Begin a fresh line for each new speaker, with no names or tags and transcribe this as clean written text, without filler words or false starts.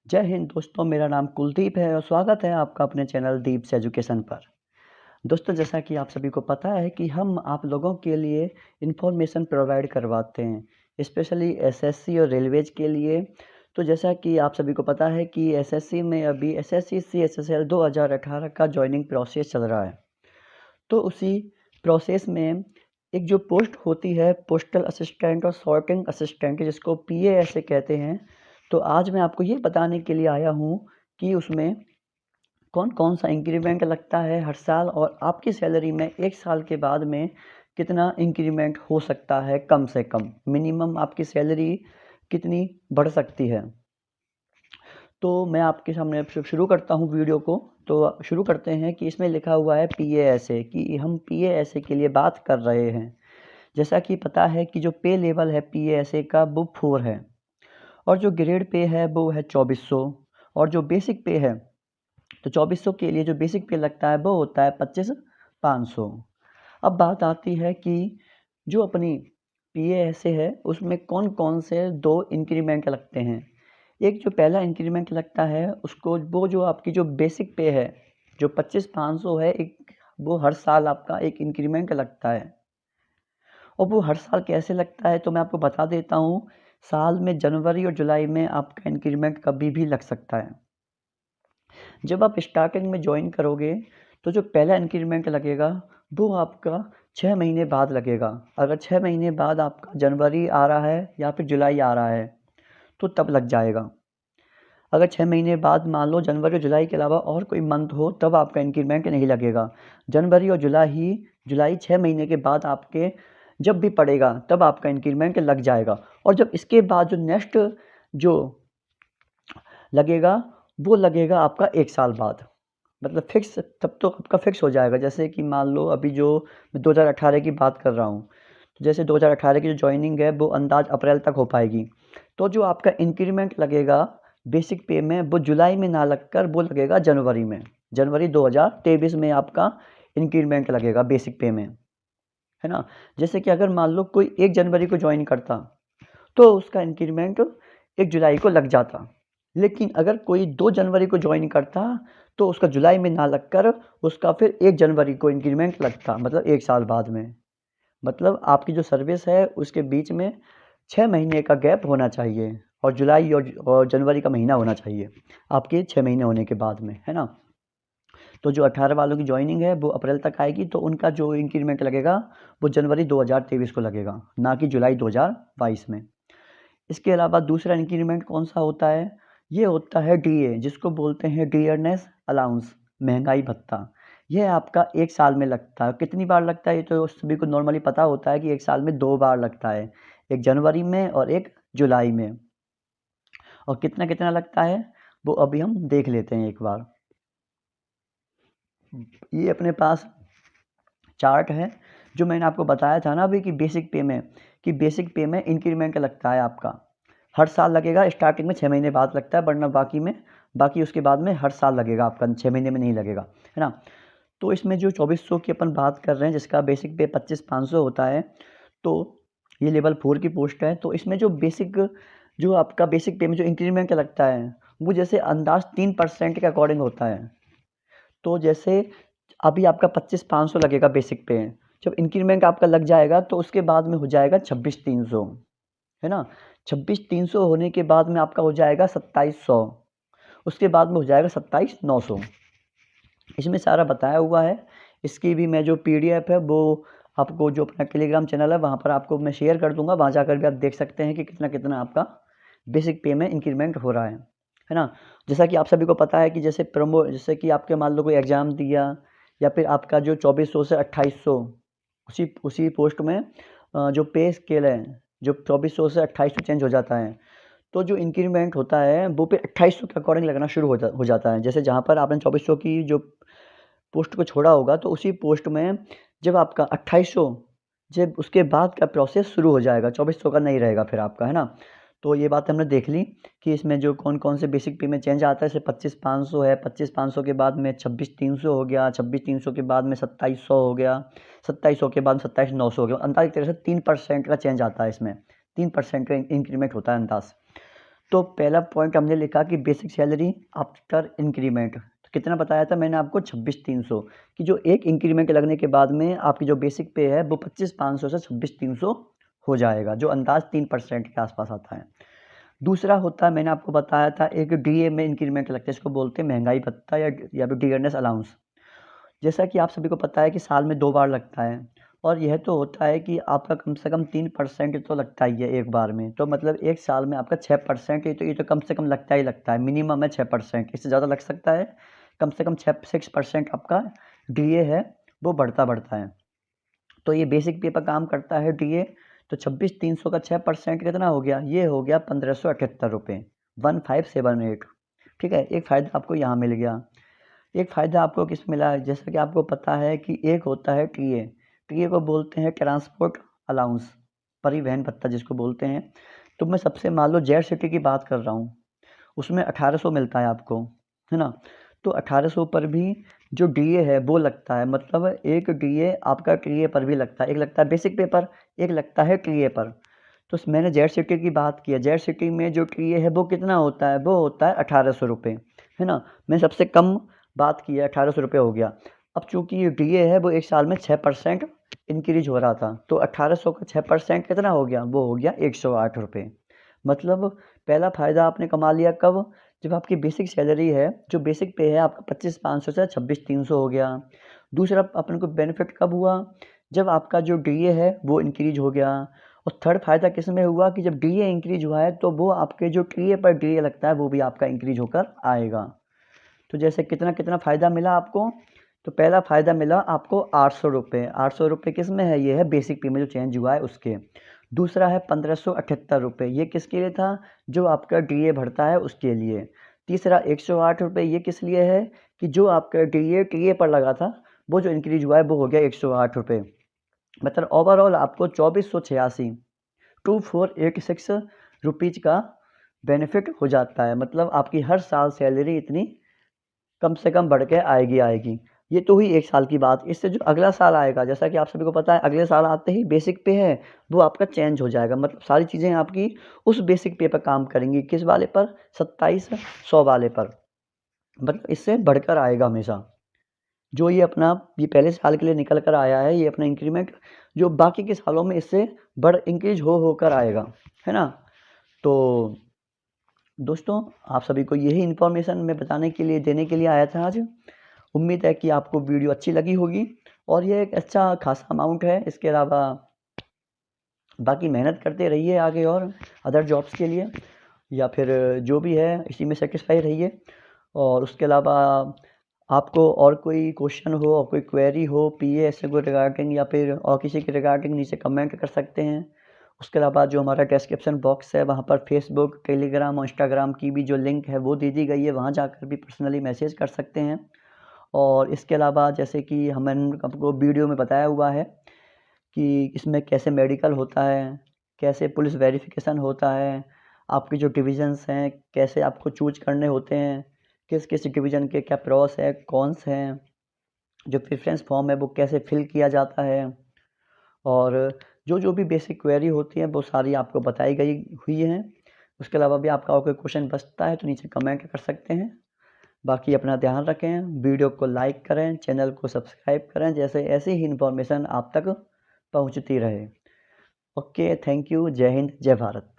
जय हिंद दोस्तों, मेरा नाम कुलदीप है और स्वागत है आपका अपने चैनल दीप्स एजुकेशन पर। दोस्तों, जैसा कि आप सभी को पता है कि हम आप लोगों के लिए इन्फॉर्मेशन प्रोवाइड करवाते हैं, स्पेशली एसएससी और रेलवेज के लिए। तो जैसा कि आप सभी को पता है कि एसएससी में अभी एसएससी सीएचएसएल 2018 का जॉइनिंग प्रोसेस चल रहा है। तो उसी प्रोसेस में एक जो पोस्ट होती है पोस्टल असिस्टेंट और सॉर्टिंग असिस्टेंट, जिसको पीए ऐसे कहते हैं। तो आज मैं आपको ये बताने के लिए आया हूँ कि उसमें कौन कौन सा इंक्रीमेंट लगता है हर साल, और आपकी सैलरी में 1 साल के बाद में कितना इंक्रीमेंट हो सकता है। कम से कम मिनिमम आपकी सैलरी कितनी बढ़ सकती है। तो मैं आपके सामने शुरू करता हूँ वीडियो को। तो शुरू करते हैं कि इसमें लिखा हुआ है पीएएसए, कि हम पीएएसए के लिए बात कर रहे हैं। जैसा कि पता है कि जो पे लेवल है पीएएसए का वो 4 है, और जो ग्रेड पे है वो है 2400, और जो बेसिक पे है तो 2400 के लिए जो बेसिक पे लगता है वो होता है 25,500। अब बात आती है कि जो अपनी पीएएसए है उसमें कौन कौन से दो इंक्रीमेंट लगते हैं। एक जो पहला इंक्रीमेंट लगता है उसको, वो जो आपकी जो बेसिक पे है जो 25,500 है, एक वो हर साल आपका एक इंक्रीमेंट लगता है। और वो हर साल कैसे लगता है तो मैं आपको बता देता हूँ। साल में जनवरी और जुलाई में आपका इंक्रीमेंट कभी भी लग सकता है। जब आप स्टार्टिंग में ज्वाइन करोगे तो जो पहला इंक्रीमेंट लगेगा वो आपका 6 महीने बाद लगेगा। अगर 6 महीने बाद आपका जनवरी आ रहा है या फिर जुलाई आ रहा है तो तब लग जाएगा। अगर 6 महीने बाद मान लो जनवरी और जुलाई के अलावा और कोई मंथ हो तब आपका इंक्रीमेंट नहीं लगेगा। जनवरी और जुलाई 6 महीने के बाद आपके जब भी पड़ेगा तब आपका इंक्रीमेंट लग जाएगा। और जब इसके बाद जो नेक्स्ट जो लगेगा वो लगेगा आपका 1 साल बाद, मतलब फिक्स, तब तो आपका फिक्स हो जाएगा। जैसे कि मान लो अभी जो मैं 2018 की बात कर रहा हूँ, तो जैसे 2018 की जो जॉइनिंग है वो अंदाज अप्रैल तक हो पाएगी। तो जो आपका इंक्रीमेंट लगेगा बेसिक पे में वो जुलाई में ना लगकर वो लगेगा जनवरी में। जनवरी 2023 में आपका इंक्रीमेंट लगेगा बेसिक पे में, है ना। जैसे कि अगर मान लो कोई 1 जनवरी को ज्वाइन करता तो उसका इंक्रीमेंट 1 जुलाई को लग जाता। लेकिन अगर कोई 2 जनवरी को ज्वाइन करता तो उसका जुलाई में ना लगकर उसका फिर 1 जनवरी को इंक्रीमेंट लगता, मतलब 1 साल बाद में। मतलब आपकी जो सर्विस है उसके बीच में 6 महीने का गैप होना चाहिए, और जुलाई और जनवरी का महीना होना चाहिए आपके 6 महीने होने के बाद में, है ना। तो जो 18 वालों की जॉइनिंग है वो अप्रैल तक आएगी, तो उनका जो इंक्रीमेंट लगेगा वो जनवरी 2023 को लगेगा, ना कि जुलाई 2022 में। इसके अलावा दूसरा इंक्रीमेंट कौन सा होता है, ये होता है डीए, जिसको बोलते हैं डियरनेस अलाउंस, महंगाई भत्ता। यह आपका 1 साल में लगता है। कितनी बार लगता है ये तो सभी को नॉर्मली पता होता है कि 1 साल में 2 बार लगता है, एक जनवरी में और एक जुलाई में। और कितना कितना लगता है वो अभी हम देख लेते हैं एक बार। ये अपने पास चार्ट है जो मैंने आपको बताया था ना अभी कि बेसिक पे में इंक्रीमेंट लगता है आपका हर साल लगेगा। स्टार्टिंग में 6 महीने बाद लगता है, वरना बाकी उसके बाद में हर साल लगेगा आपका, 6 महीने में नहीं लगेगा, है ना। तो इसमें जो 2400 की अपन बात कर रहे हैं जिसका बेसिक पे 25,500 होता है, तो ये लेवल 4 की पोस्ट है। तो इसमें जो आपका बेसिक पे में जो इंक्रीमेंट लगता है वो जैसे अंदाज 3% के अकॉर्डिंग होता है। तो जैसे अभी आपका 25,500 लगेगा बेसिक पे, जब इंक्रीमेंट आपका लग जाएगा तो उसके बाद में हो जाएगा 26,300, है ना। 26,300 होने के बाद में आपका हो जाएगा 2700, उसके बाद में हो जाएगा 27,900। इसमें सारा बताया हुआ है। इसकी भी मैं जो पीडीएफ है वो आपको जो अपना टेलीग्राम चैनल है वहाँ पर आपको मैं शेयर कर दूंगा, वहाँ जाकर भी आप देख सकते हैं कि कितना कितना आपका बेसिक पे में इंक्रीमेंट हो रहा है ना। जैसा कि आप सभी को पता है कि जैसे कि आपके मान लो कोई एग्ज़ाम दिया, या फिर आपका जो 2400 से 2800, उसी उसी पोस्ट में जो पे स्केल है जो 2400 से 2800 चेंज हो जाता है। तो जो इंक्रीमेंट होता है वो फिर 2800 के अकॉर्डिंग लगना शुरू हो जाता है। जैसे जहाँ पर आपने 2400 की जो पोस्ट को छोड़ा होगा तो उसी पोस्ट में जब आपका 2800, जब उसके बाद का प्रोसेस शुरू हो जाएगा, 2400 का नहीं रहेगा फिर आपका, है ना। तो ये बात हमने देख ली कि इसमें जो कौन कौन से बेसिक पे में चेंज आता है। जैसे 25,500 है, 25,500 के बाद में 26,300 हो गया, 26,300 के बाद में 2700 हो गया, 2700 के बाद 27,900 हो गया। अंदाज एक तरह से 3% का चेंज आता है इसमें, 3% का इंक्रीमेंट होता है अंदाज। तो पहला पॉइंट हमने लिखा कि बेसिक सैलरी आफ्टर इंक्रीमेंट, तो कितना बताया था मैंने आपको 26,300, कि जो एक इंक्रीमेंट लगने के बाद में आपकी जो बेसिक पे है वो 25,500 से 26,300 हो जाएगा, जो अंदाज 3% के आसपास आता है। दूसरा होता है, मैंने आपको बताया था, एक डीए में इंक्रीमेंट लगता है, इसको बोलते हैं महंगाई भत्ता या फिर डियरनेस अलाउंस। जैसा कि आप सभी को पता है कि साल में 2 बार लगता है, और यह तो होता है कि आपका कम से कम 3% तो लगता ही है एक बार में, तो मतलब एक साल में आपका 6%, ये तो कम से कम लगता ही लगता है, मिनिमम है 6%, इससे ज़्यादा लग सकता है, कम से कम 6% आपका डीए है वो बढ़ता है। तो ये बेसिक पे पर काम करता है डीए। तो 26,300 का 6% कितना हो गया, ये हो गया 1,578 रुपये, 1578। ठीक है, एक फ़ायदा आपको यहाँ मिल गया। एक फ़ायदा आपको किस मिला है, जैसा कि आपको पता है कि एक होता है टीए, टीए को बोलते हैं ट्रांसपोर्ट अलाउंस, परिवहन भत्ता जिसको बोलते हैं। तो मैं सबसे मान लो जेड सिटी की बात कर रहा हूँ, उसमें 1800 मिलता है आपको, है ना। तो 1800 पर भी जो डीए है वो लगता है, मतलब एक डीए आपका टीए पर भी लगता है, एक लगता है बेसिक पे पर, एक लगता है टीए पर। तो मैंने जेड सिटी की बात की है, जेड सिटी में जो टीए है वो कितना होता है, वो होता है 1800 रुपये, है ना। मैं सबसे कम बात की है, 1800 रुपये हो गया। अब चूंकि ये डीए है वो एक साल में 6% इंक्रीज हो रहा था, तो 1800 का 6% कितना हो गया, वो हो गया 108 रुपये। मतलब पहला फ़ायदा आपने कमा लिया कब, जब आपकी बेसिक सैलरी है, जो बेसिक पे है आपका 25,500 से 26,300 हो गया। दूसरा अपन को बेनिफिट कब हुआ, जब आपका जो डीए है वो इंक्रीज हो गया। और थर्ड फ़ायदा किस में हुआ, कि जब डीए इंक्रीज हुआ है तो वो आपके जो टीए पर डीए लगता है वो भी आपका इंक्रीज होकर आएगा। तो जैसे कितना कितना फ़ायदा मिला आपको, तो पहला फ़ायदा मिला आपको 800 रुपये, 800 रुपये किस में है, ये है बेसिक पे में जो चेंज हुआ है उसके। दूसरा है 1578 रुपये, ये किसके लिए था, जो आपका डीए भरता है उसके लिए। तीसरा 108 रुपये, ये किस लिए है, कि जो आपका टीए पर लगा था वो जो इंक्रीज हुआ है वो हो गया 108 रुपये। मतलब ओवरऑल आपको 2486 2486 रुपीज़ का बेनिफिट हो जाता है। मतलब आपकी हर साल सैलरी इतनी कम से कम बढ़ के आएगी। ये तो हुई 1 साल की बात। इससे जो अगला साल आएगा, जैसा कि आप सभी को पता है, अगले साल आते ही बेसिक पे है वो आपका चेंज हो जाएगा, मतलब सारी चीज़ें आपकी उस बेसिक पे पर काम करेंगी, किस वाले पर, 2700 वाले पर। मतलब इससे बढ़कर आएगा हमेशा। जो ये पहले साल के लिए निकल कर आया है, ये अपना इंक्रीमेंट जो बाकी के सालों में इससे बढ़ इंक्रीज होकर आएगा, है ना। तो दोस्तों, आप सभी को यही इन्फॉर्मेशन मैं बताने के लिए, देने के लिए आया था आज। उम्मीद है कि आपको वीडियो अच्छी लगी होगी, और ये एक अच्छा खासा अमाउंट है। इसके अलावा बाकी मेहनत करते रहिए आगे और अदर जॉब्स के लिए, या फिर जो भी है इसी में सेटिस्फाई रहिए। और उसके अलावा आपको और कोई क्वेश्चन हो और कोई क्वेरी हो पीएएसए को रिगार्डिंग या फिर और किसी के रिगार्डिंग, नीचे कमेंट कर सकते हैं। उसके अलावा जो हमारा डिस्क्रिप्शन बॉक्स है वहाँ पर फेसबुक, टेलीग्राम और इंस्टाग्राम की भी जो लिंक है वो दे दी गई है, वहाँ जाकर भी पर्सनली मैसेज कर सकते हैं। और इसके अलावा जैसे कि हमने आपको वीडियो में बताया हुआ है कि इसमें कैसे मेडिकल होता है, कैसे पुलिस वेरिफिकेशन होता है, आपके जो डिविजन्स हैं कैसे आपको चूज करने होते हैं, किस किस डिवीज़न के क्या प्रॉस है, कॉन्स हैं, जो प्रेफरेंस फॉर्म है वो कैसे फिल किया जाता है, और जो भी बेसिक क्वेरी होती है वो सारी आपको बताई गई हुई हैं। उसके अलावा भी आपका और कोई क्वेश्चन बचता है तो नीचे कमेंट कर सकते हैं। बाकी अपना ध्यान रखें, वीडियो को लाइक करें, चैनल को सब्सक्राइब करें, जैसे ऐसी ही इन्फॉर्मेशन आप तक पहुंचती रहे। Okay, thank you. जय हिंद, जय भारत।